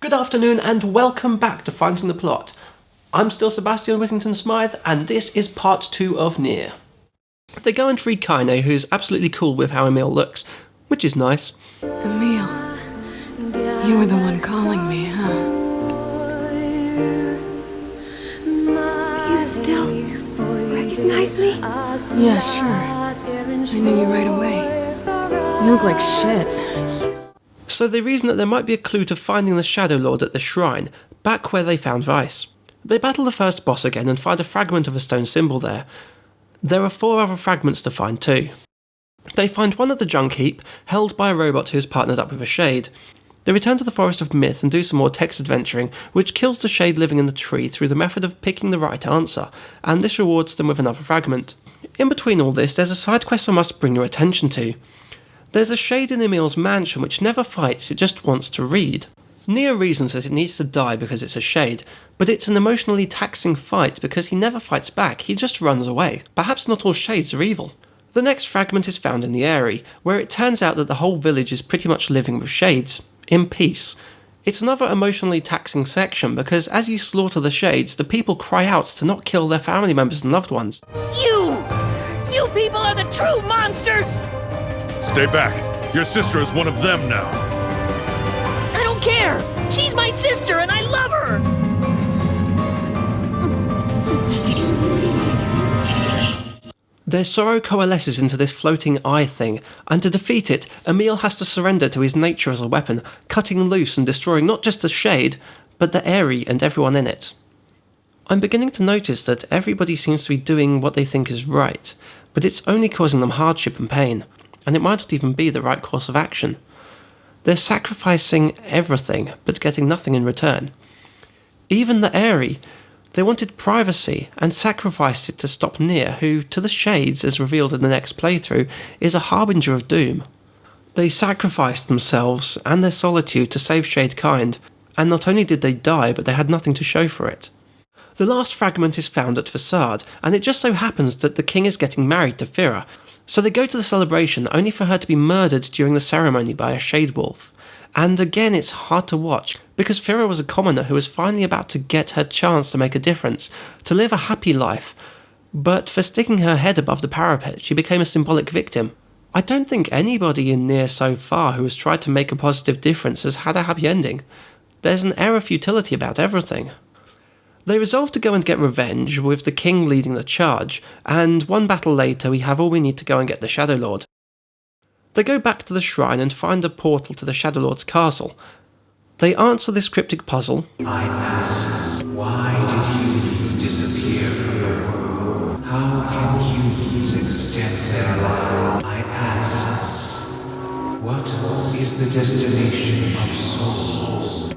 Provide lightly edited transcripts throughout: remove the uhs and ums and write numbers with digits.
Good afternoon and welcome back to Finding the Plot. I'm still Sebastian Whittington Smythe and this is part 2 of Nier. They go and free Kaine, who's absolutely cool with how Emil looks, which is nice. Emil, you were the one calling me, huh? You still recognize me? Yeah, sure. I knew you right away. You look like shit. So they reason that there might be a clue to finding the Shadow Lord at the shrine, back where they found Weiss. They battle the first boss again and find a fragment of a stone symbol there. There are 4 other fragments to find too. They find one at the junk heap, held by a robot who is partnered up with a shade. They return to the Forest of Myth and do some more text adventuring, which kills the shade living in the tree through the method of picking the right answer, and this rewards them with another fragment. In between all this, there's a side quest I must bring your attention to. There's a shade in Emil's mansion which never fights, it just wants to read. Nier reasons that it needs to die because it's a shade, but it's an emotionally taxing fight because he never fights back, he just runs away. Perhaps not all shades are evil. The next fragment is found in the Eyrie, where it turns out that the whole village is pretty much living with shades, in peace. It's another emotionally taxing section because as you slaughter the shades, the people cry out to not kill their family members and loved ones. You people are the true monsters! Stay back. Your sister is one of them now. I don't care! She's my sister and I love her! Their sorrow coalesces into this floating eye thing, and to defeat it, Emil has to surrender to his nature as a weapon, cutting loose and destroying not just the shade, but the Eyrie and everyone in it. I'm beginning to notice that everybody seems to be doing what they think is right, but it's only causing them hardship and pain, and it might not even be the right course of action. They're sacrificing everything, but getting nothing in return. Even the Eyrie, they wanted privacy and sacrificed it to stop Nier, who, to the shades, as revealed in the next playthrough, is a harbinger of doom. They sacrificed themselves and their solitude to save Shadekind, and not only did they die, but they had nothing to show for it. The last fragment is found at Facade, and it just so happens that the king is getting married to Fira, so they go to the celebration only for her to be murdered during the ceremony by a shade wolf. And again it's hard to watch, because Fira was a commoner who was finally about to get her chance to make a difference, to live a happy life, but for sticking her head above the parapet she became a symbolic victim. I don't think anybody in Nier so far who has tried to make a positive difference has had a happy ending. There's an air of futility about everything. They resolve to go and get revenge, with the king leading the charge, and one battle later we have all we need to go and get the Shadow Lord. They go back to the shrine and find a portal to the Shadow Lord's castle. They answer this cryptic puzzle. I ask, why did humans disappear from the world? How can humans extend their life? I ask, what is the destination of souls?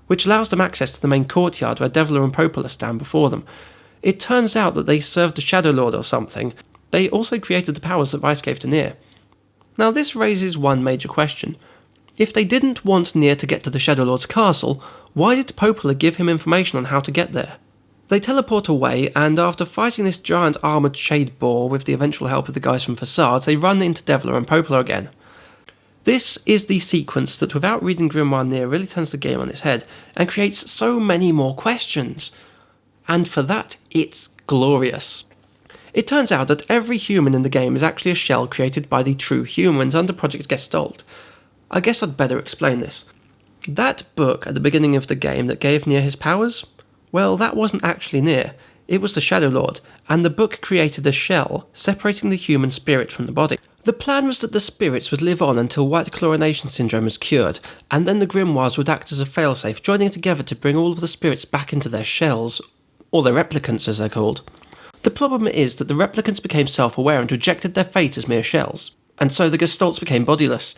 Which allows them access to the main courtyard where Deviler and Popola stand before them. It turns out that they served the Shadow Lord or something. They also created the powers that Weiss gave to Nier. Now this raises one major question. If they didn't want Nier to get to the Shadow Lord's castle, why did Popola give him information on how to get there? They teleport away, and after fighting this giant armoured shade boar with the eventual help of the guys from Facade, they run into Deviler and Popola again. This is the sequence that without reading Grimoire Nier really turns the game on its head, and creates so many more questions. And for that, it's glorious. It turns out that every human in the game is actually a shell created by the true humans under Project Gestalt. I guess I'd better explain this. That book at the beginning of the game that gave Nier his powers? Well, that wasn't actually Nier. It was the Shadow Lord, and the book created a shell, separating the human spirit from the body. The plan was that the spirits would live on until white chlorination syndrome was cured, and then the grimoires would act as a failsafe, joining together to bring all of the spirits back into their shells, or their replicants as they're called. The problem is that the replicants became self-aware and rejected their fate as mere shells, and so the Gestalts became bodiless.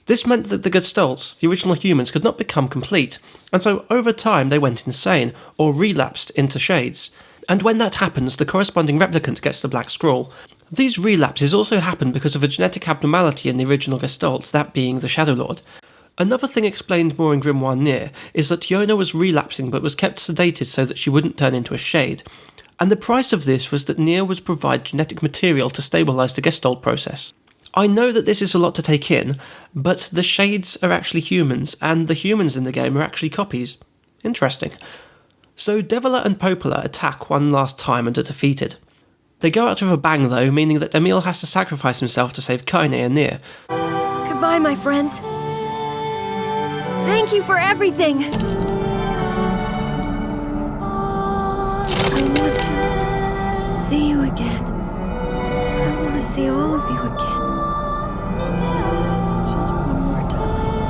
This meant that the Gestalts, the original humans, could not become complete, and so over time they went insane, or relapsed into shades. And when that happens, the corresponding replicant gets the Black Scroll. These relapses also happen because of a genetic abnormality in the original Gestalt, that being the Shadow Lord. Another thing explained more in Grimoire Nier is that Yona was relapsing but was kept sedated so that she wouldn't turn into a shade. And the price of this was that Nier would provide genetic material to stabilise the Gestalt process. I know that this is a lot to take in, but the Shades are actually humans, and the humans in the game are actually copies. Interesting. So Deviler and Popola attack one last time and are defeated. They go out with a bang though, meaning that Emil has to sacrifice himself to save Kaine and Nier. Goodbye, my friends. Thank you for everything. I want to see you again. I want to see all of you again. Just one more time.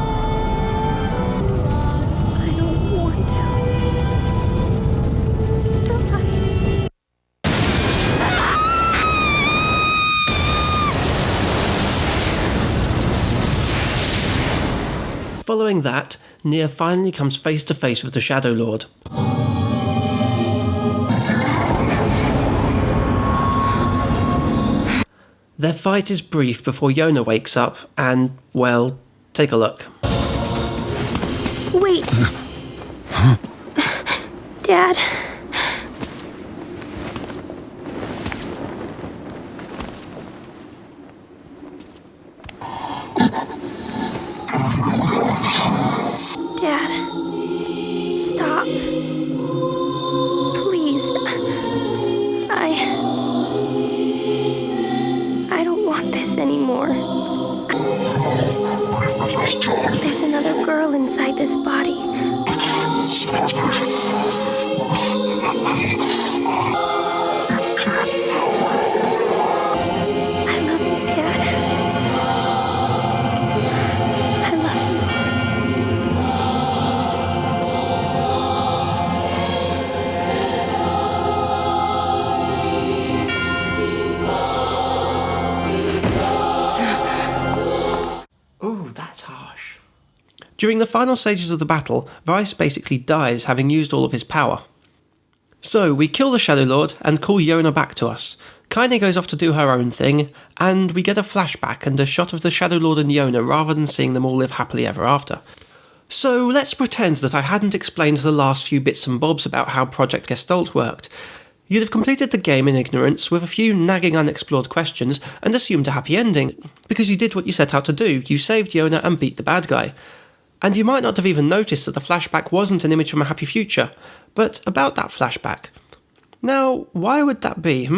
I don't want to. Don't I? Following that, Nier finally comes face to face with the Shadow Lord. Their fight is brief before Yona wakes up and, well, take a look. Wait. Dad. Dad. Stop. Please. I don't want this anymore. There's another girl inside this body. I love you, Dad. I love you. Ooh, that's harsh. During the final stages of the battle, Vice basically dies, having used all of his power. So, we kill the Shadow Lord and call Yona back to us. Kaine goes off to do her own thing, and we get a flashback and a shot of the Shadow Lord and Yona rather than seeing them all live happily ever after. So, let's pretend that I hadn't explained the last few bits and bobs about how Project Gestalt worked. You'd have completed the game in ignorance with a few nagging unexplored questions and assumed a happy ending, because you did what you set out to do, you saved Yona and beat the bad guy. And you might not have even noticed that the flashback wasn't an image from a happy future, but about that flashback. Now, why would that be,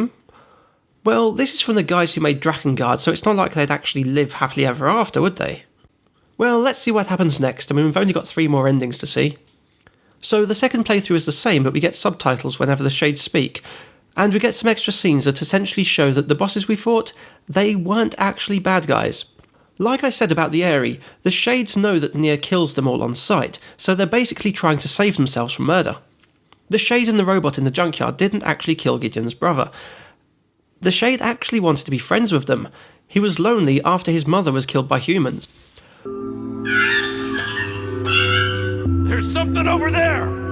Well, this is from the guys who made Drakengard, so it's not like they'd actually live happily ever after, would they? Well, let's see what happens next. I mean, we've only got 3 more endings to see. So the second playthrough is the same, but we get subtitles whenever the Shades speak, and we get some extra scenes that essentially show that the bosses we fought, they weren't actually bad guys. Like I said about the Aerie, the Shades know that Nier kills them all on sight, so they're basically trying to save themselves from murder. The Shade and the robot in the junkyard didn't actually kill Gideon's brother. The Shade actually wanted to be friends with them. He was lonely after his mother was killed by humans. There's something over there!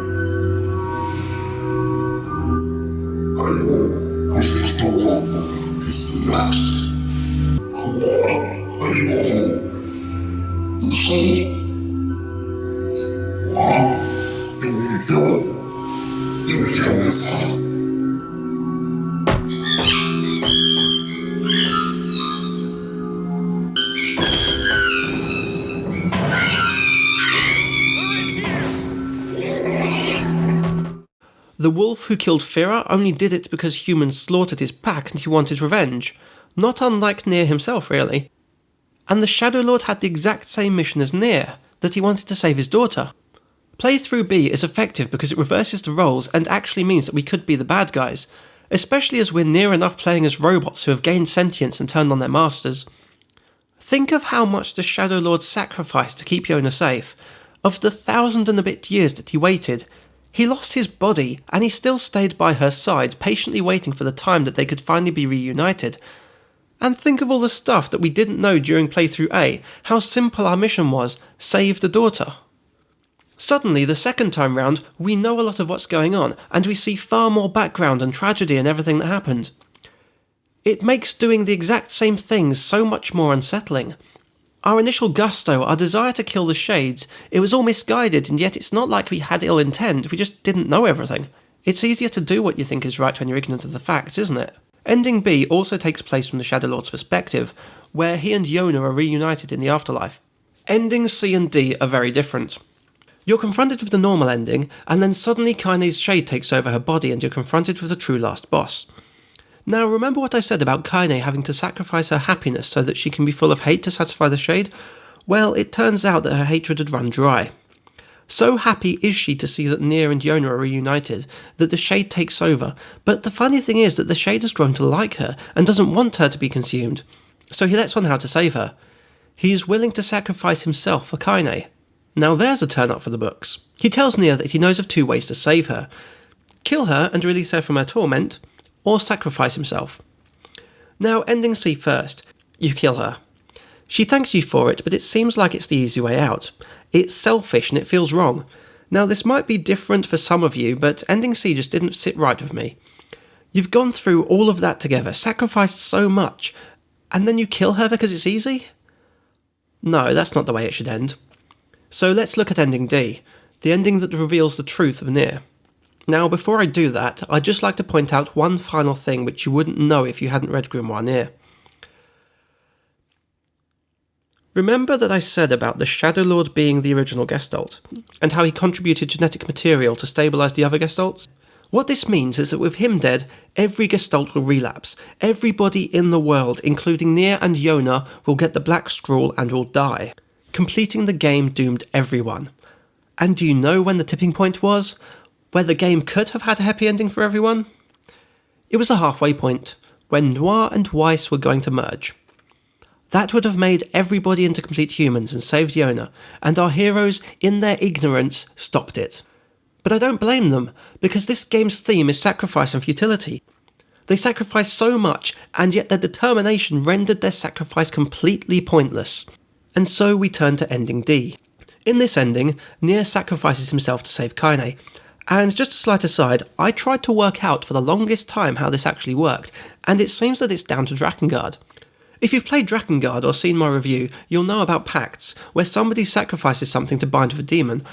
The wolf who killed Fira only did it because humans slaughtered his pack and he wanted revenge, not unlike Nier himself really. And the Shadow Lord had the exact same mission as Nier, that he wanted to save his daughter. Playthrough B is effective because it reverses the roles and actually means that we could be the bad guys, especially as we're near enough playing as robots who have gained sentience and turned on their masters. Think of how much the Shadow Lord sacrificed to keep Yona safe. Of the 1,000 and a bit years that he waited, he lost his body, and he still stayed by her side, patiently waiting for the time that they could finally be reunited. And think of all the stuff that we didn't know during playthrough A, how simple our mission was, save the daughter. Suddenly, the second time round, we know a lot of what's going on, and we see far more background and tragedy and everything that happened. It makes doing the exact same things so much more unsettling. Our initial gusto, our desire to kill the Shades, it was all misguided, and yet it's not like we had ill intent, we just didn't know everything. It's easier to do what you think is right when you're ignorant of the facts, isn't it? Ending B also takes place from the Shadow Lord's perspective, where he and Yona are reunited in the afterlife. Endings C and D are very different. You're confronted with the normal ending, and then suddenly Kaine's shade takes over her body and you're confronted with the true last boss. Now, remember what I said about Kaine having to sacrifice her happiness so that she can be full of hate to satisfy the shade? Well, it turns out that her hatred had run dry. So happy is she to see that Nier and Yona are reunited that the shade takes over, but the funny thing is that the shade has grown to like her and doesn't want her to be consumed, so he lets on how to save her. He is willing to sacrifice himself for Kaine. Now there's a turn up for the books. He tells Nier that he knows of 2 ways to save her. Kill her and release her from her torment, or sacrifice himself. Now, ending C first. You kill her. She thanks you for it, but it seems like it's the easy way out. It's selfish and it feels wrong. Now, this might be different for some of you, but ending C just didn't sit right with me. You've gone through all of that together, sacrificed so much, and then you kill her because it's easy? No, that's not the way it should end. So let's look at ending D, the ending that reveals the truth of Nier. Now, before I do that, I'd just like to point out one final thing which you wouldn't know if you hadn't read Grimoire Nier. Remember that I said about the Shadow Lord being the original Gestalt, and how he contributed genetic material to stabilise the other Gestalts? What this means is that with him dead, every Gestalt will relapse. Everybody in the world, including Nier and Yona, will get the Black Scroll and will die. Completing the game doomed everyone. And do you know when the tipping point was? Where the game could have had a happy ending for everyone? It was the halfway point, when Noir and Weiss were going to merge. That would have made everybody into complete humans and saved Yona, and our heroes, in their ignorance, stopped it. But I don't blame them, because this game's theme is sacrifice and futility. They sacrificed so much, and yet their determination rendered their sacrifice completely pointless. And so we turn to ending D. In this ending, Nier sacrifices himself to save Kaine. And just a slight aside, I tried to work out for the longest time how this actually worked, and it seems that it's down to Drakengard. If you've played Drakengard or seen my review, you'll know about pacts, where somebody sacrifices something to bind with a demon.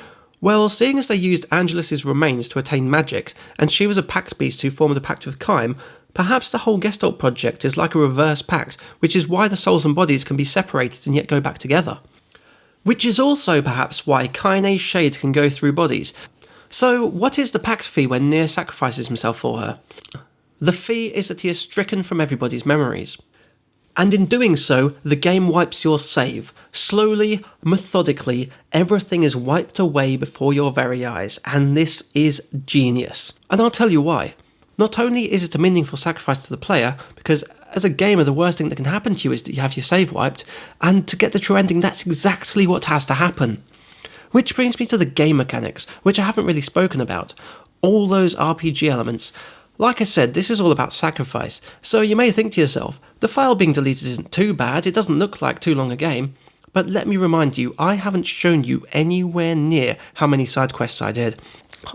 Well, seeing as they used Angelus's remains to attain magic, and she was a pact beast who formed a pact with Kaim, perhaps the whole Gestalt project is like a reverse pact, which is why the souls and bodies can be separated and yet go back together. Which is also perhaps why Kaine's shade can go through bodies. So, what is the pact fee when Nier sacrifices himself for her? The fee is that he is stricken from everybody's memories. And in doing so, the game wipes your save. Slowly, methodically, everything is wiped away before your very eyes, and this is genius. And I'll tell you why. Not only is it a meaningful sacrifice to the player, because as a gamer the worst thing that can happen to you is that you have your save wiped, and to get the true ending that's exactly what has to happen. Which brings me to the game mechanics, which I haven't really spoken about. All those RPG elements. Like I said, this is all about sacrifice, so you may think to yourself, the file being deleted isn't too bad, it doesn't look like too long a game, but let me remind you, I haven't shown you anywhere near how many side quests I did.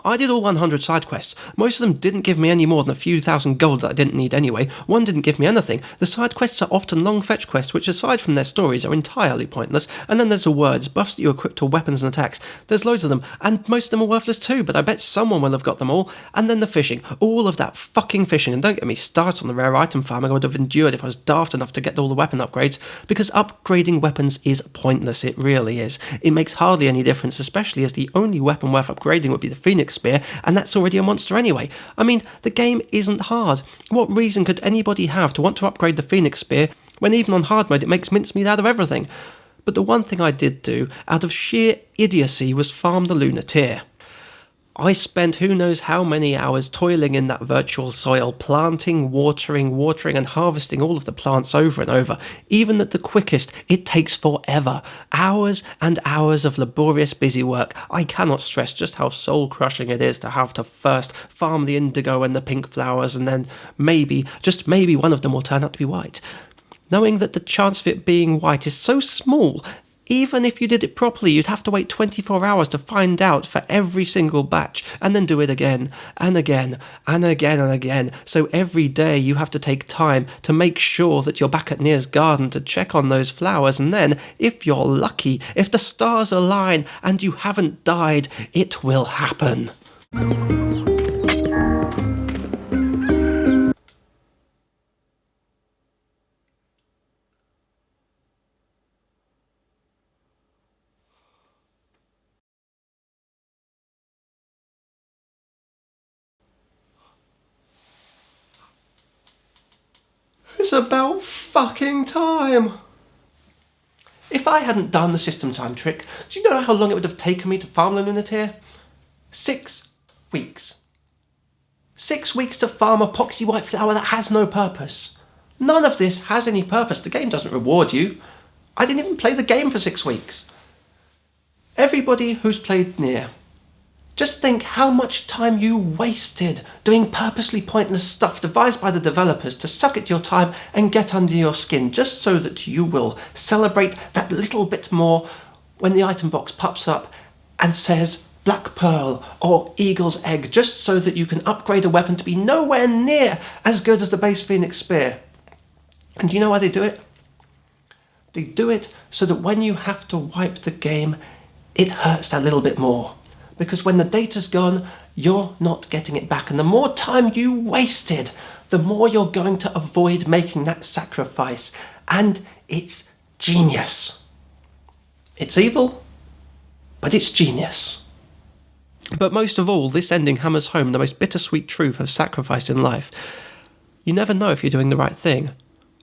I did all 100 side quests. Most of them didn't give me any more than a few thousand gold that I didn't need anyway. One didn't give me anything. The side quests are often long fetch quests, which aside from their stories are entirely pointless. And then there's the words, buffs that you equip to weapons and attacks. There's loads of them, and most of them are worthless too, but I bet someone will have got them all. And then the fishing. All of that fucking fishing. And don't get me started on the rare item farming I would have endured if I was daft enough to get all the weapon upgrades, because upgrading weapons is pointless, it really is. It makes hardly any difference, especially as the only weapon worth upgrading would be the Phoenix Spear, and that's already a monster anyway. I mean, the game isn't hard. What reason could anybody have to want to upgrade the Phoenix Spear when even on hard mode it makes mincemeat out of everything? But the one thing I did do, out of sheer idiocy, was farm the Lunar Tier. I spent who knows how many hours toiling in that virtual soil, planting, watering, and harvesting all of the plants over and over. Even at the quickest, it takes forever. Hours and hours of laborious busy work. I cannot stress just how soul-crushing it is to have to first farm the indigo and the pink flowers, and then maybe, just maybe, one of them will turn out to be white. Knowing that the chance of it being white is so small. Even if you did it properly, you'd have to wait 24 hours to find out for every single batch, and then do it again, and again, and again, and again. So every day you have to take time to make sure that you're back at Nier's garden to check on those flowers, and then, if you're lucky, if the stars align and you haven't died, it will happen. It's about fucking time. If I hadn't done the system time trick, do you know how long it would have taken me to farm the Lunateer? 6 weeks. 6 weeks to farm a poxy white flower that has no purpose. None of this has any purpose. The game doesn't reward you. I didn't even play the game for 6 weeks. Everybody who's played Nier, just think how much time you wasted doing purposely pointless stuff devised by the developers to suck at your time and get under your skin, just so that you will celebrate that little bit more when the item box pops up and says Black Pearl or Eagle's Egg, just so that you can upgrade a weapon to be nowhere near as good as the base Phoenix Spear. And do you know why they do it? They do it so that when you have to wipe the game, it hurts that little bit more. Because when the data's gone, you're not getting it back. And the more time you wasted, the more you're going to avoid making that sacrifice. And it's genius. It's evil, but it's genius. But most of all, this ending hammers home the most bittersweet truth of sacrifice in life. You never know if you're doing the right thing.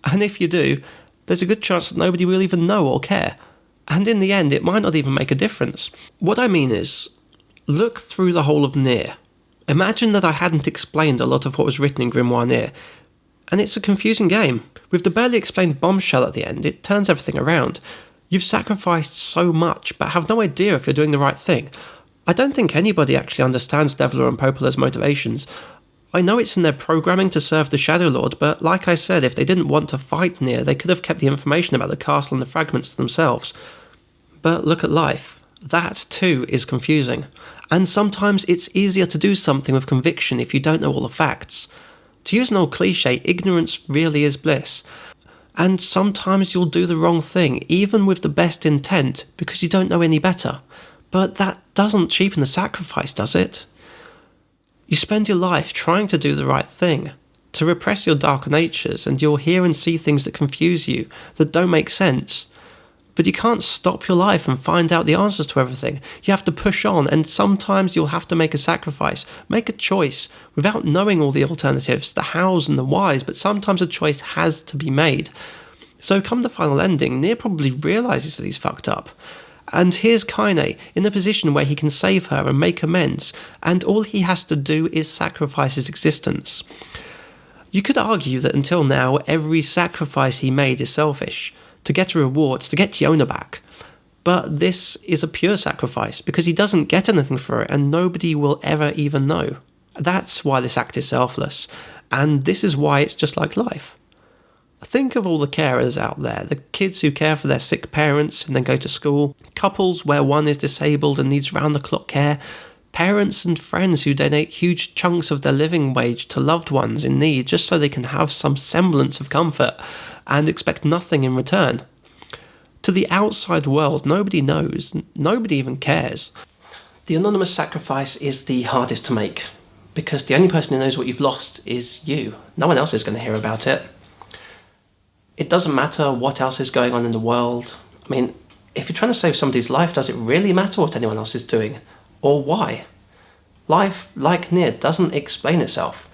And if you do, there's a good chance that nobody will even know or care. And in the end, it might not even make a difference. What I mean is, look through the whole of Nier. Imagine that I hadn't explained a lot of what was written in Grimoire Nier. And it's a confusing game. With the barely explained bombshell at the end, it turns everything around. You've sacrificed so much, but have no idea if you're doing the right thing. I don't think anybody actually understands Deviler and Popola's motivations. I know it's in their programming to serve the Shadow Lord, but like I said, if they didn't want to fight Nier, they could have kept the information about the castle and the fragments to themselves. But look at life. That too is confusing. And sometimes it's easier to do something with conviction if you don't know all the facts. To use an old cliche, ignorance really is bliss. And sometimes you'll do the wrong thing, even with the best intent, because you don't know any better. But that doesn't cheapen the sacrifice, does it? You spend your life trying to do the right thing, to repress your darker natures, and you'll hear and see things that confuse you, that don't make sense. But you can't stop your life and find out the answers to everything. You have to push on, and sometimes you'll have to make a sacrifice, make a choice, without knowing all the alternatives, the hows and the whys, but sometimes a choice has to be made. So come the final ending, Nier probably realises that he's fucked up. And here's Kaine in a position where he can save her and make amends, and all he has to do is sacrifice his existence. You could argue that until now, every sacrifice he made is selfish, to get rewards, to get Yona back. But this is a pure sacrifice, because he doesn't get anything for it, and nobody will ever even know. That's why this act is selfless, and this is why it's just like life. Think of all the carers out there, the kids who care for their sick parents and then go to school, couples where one is disabled and needs round-the-clock care, parents and friends who donate huge chunks of their living wage to loved ones in need just so they can have some semblance of comfort and expect nothing in return. To the outside world, nobody knows, nobody even cares. The anonymous sacrifice is the hardest to make, because the only person who knows what you've lost is you. No one else is going to hear about it. It doesn't matter what else is going on in the world. I mean, if you're trying to save somebody's life, does it really matter what anyone else is doing? Or why? Life, like Nier, doesn't explain itself.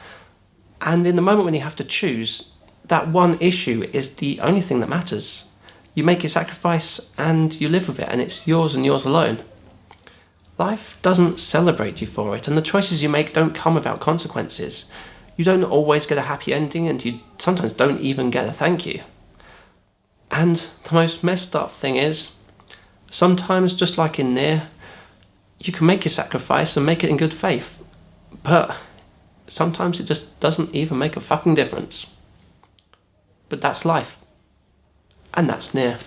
And in the moment when you have to choose, that one issue is the only thing that matters. You make your sacrifice and you live with it, and it's yours and yours alone. Life doesn't celebrate you for it, and the choices you make don't come without consequences. You don't always get a happy ending, and you sometimes don't even get a thank you. And the most messed up thing is, sometimes just like in Nier, you can make your sacrifice and make it in good faith, but sometimes it just doesn't even make a fucking difference. But that's life. And that's Nier.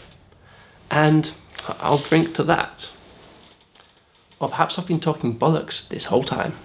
And I'll drink to that. Or perhaps I've been talking bollocks this whole time.